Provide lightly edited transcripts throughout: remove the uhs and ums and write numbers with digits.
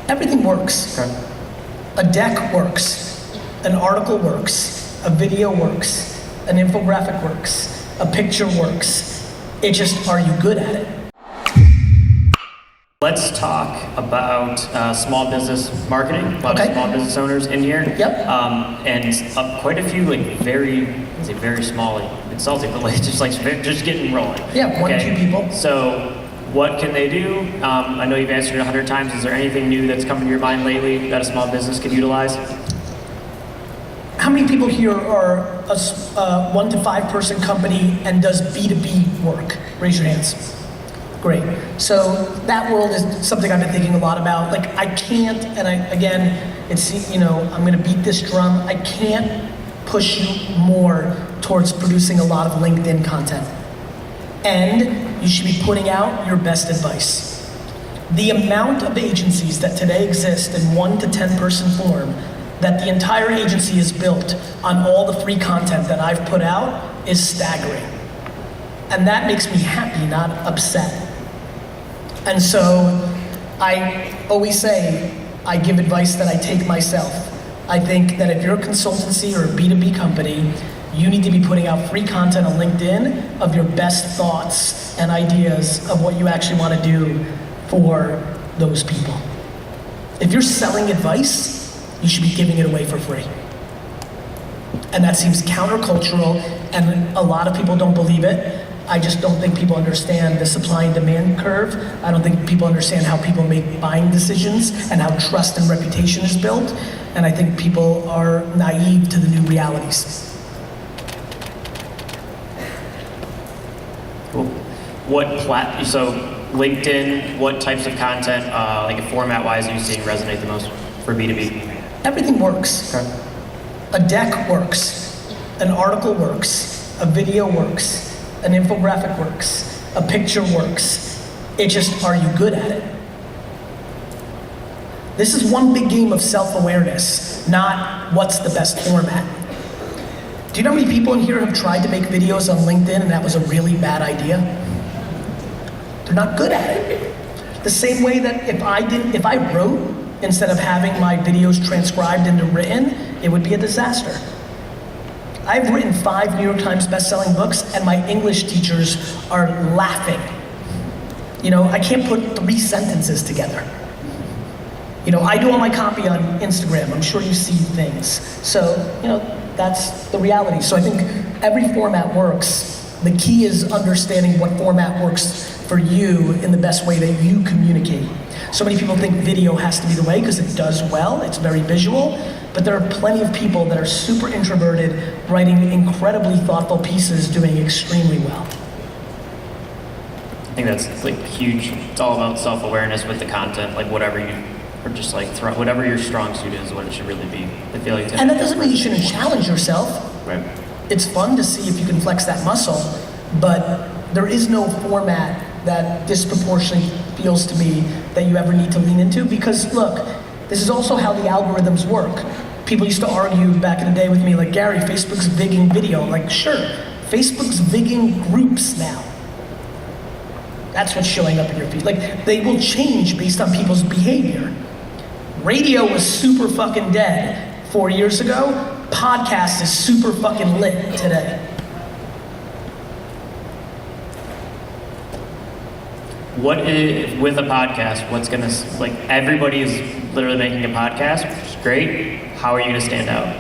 Everything works. Okay. A deck works, an article works, a video works, an infographic works, a picture works. It just, are you good at it? Let's talk about small business marketing. A lot of small business owners in here. Yep. And quite a few very small, insulting, but just getting rolling. Yeah, one or two people. So what can they do? I know you've answered it 100 times. Is there anything new that's come to your mind lately that a small business could utilize? How many people here are a 1 to 5 person company and does B2B work? Raise your hands. Great. So that world is something I've been thinking a lot about. Like I can't, and it's, I'm gonna beat this drum. I can't push you more towards producing a lot of LinkedIn content. And you should be putting out your best advice. The amount of agencies that today exist in 1 to 10 person form, that the entire agency is built on all the free content that I've put out is staggering. And that makes me happy, not upset. And so I always say, I give advice that I take myself. I think that if you're a consultancy or a B2B company, you need to be putting out free content on LinkedIn of your best thoughts and ideas of what you actually want to do for those people. If you're selling advice, you should be giving it away for free. And that seems countercultural, and a lot of people don't believe it. I just don't think people understand the supply and demand curve. I don't think people understand how people make buying decisions and how trust and reputation is built. And I think people are naive to the new realities. Cool. So LinkedIn, what types of content, like a format-wise, are you seeing resonate the most for B2B? Everything works. Okay. A deck works, an article works, a video works, an infographic works, a picture works. It just, are you good at it? This is one big game of self-awareness, not what's the best format. Do you know how many people in here have tried to make videos on LinkedIn and that was a really bad idea? They're not good at it. The same way that if I wrote instead of having my videos transcribed into written, it would be a disaster. I've written 5 New York Times bestselling books and my English teachers are laughing. I can't put 3 sentences together. I do all my copy on Instagram. I'm sure you see things. So, that's the reality. So I think every format works. The key is understanding what format works for you in the best way that you communicate. So many people think video has to be the way because it does well, it's very visual, but there are plenty of people that are super introverted, writing incredibly thoughtful pieces, doing extremely well. I think that's huge. It's all about self-awareness with the content, whatever your strong suit is, what it should really be. I feel like and that doesn't mean you shouldn't challenge yourself. Right. It's fun to see if you can flex that muscle, but there is no format that disproportionately feels to me that you ever need to lean into, because look, this is also how the algorithms work. People used to argue back in the day with me, like, Gary, Facebook's vigging video. I'm like, sure, Facebook's vigging groups now. That's what's showing up in your feed. They will change based on people's behavior. Radio was super fucking dead 4 years ago. Podcast is super fucking lit today. What is, with a podcast, what's gonna, everybody is literally making a podcast, which is great. How are you gonna stand out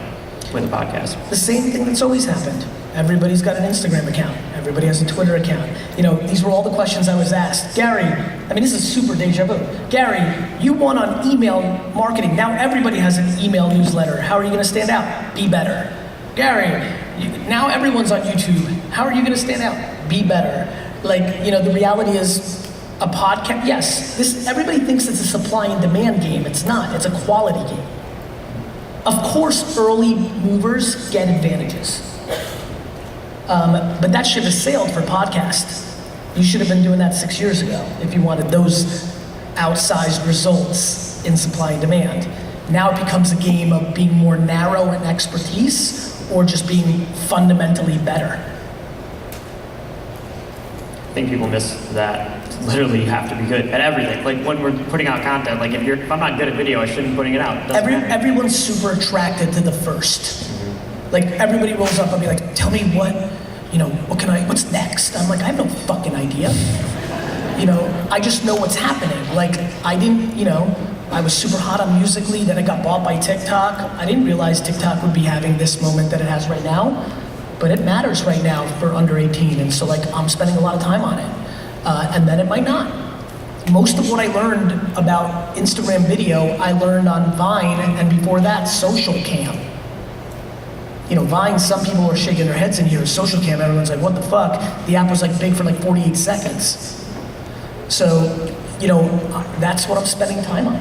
with a podcast? The same thing that's always happened. Everybody's got an Instagram account. Everybody has a Twitter account. These were all the questions I was asked. Gary, this is super deja vu. Gary, you won on email marketing. Now everybody has an email newsletter. How are you gonna stand out? Be better. Gary, now everyone's on YouTube. How are you gonna stand out? Be better. The reality is, a podcast, yes, everybody thinks it's a supply and demand game. It's not, it's a quality game. Of course, early movers get advantages. But that ship has sailed for podcasts. You should have been doing that 6 years ago if you wanted those outsized results in supply and demand. Now it becomes a game of being more narrow in expertise or just being fundamentally better. think people miss that. Literally, you have to be good at everything. Like when we're putting out content, like if I'm not good at video, I shouldn't be putting it out. It doesn't matter. Everyone's super attracted to the first. Like everybody rolls up and be like, tell me what's next? I'm like, I have no fucking idea. I just know what's happening. Like I was super hot on Musical.ly, then it got bought by TikTok. I didn't realize TikTok would be having this moment that it has right now, but it matters right now for under 18, and so like I'm spending a lot of time on it. And then it might not. Most of what I learned about Instagram video, I learned on Vine, and before that, Social Cam. Vine, some people are shaking their heads in here. Social Cam, everyone's like, what the fuck? The app was like big for like 48 seconds. So, that's what I'm spending time on.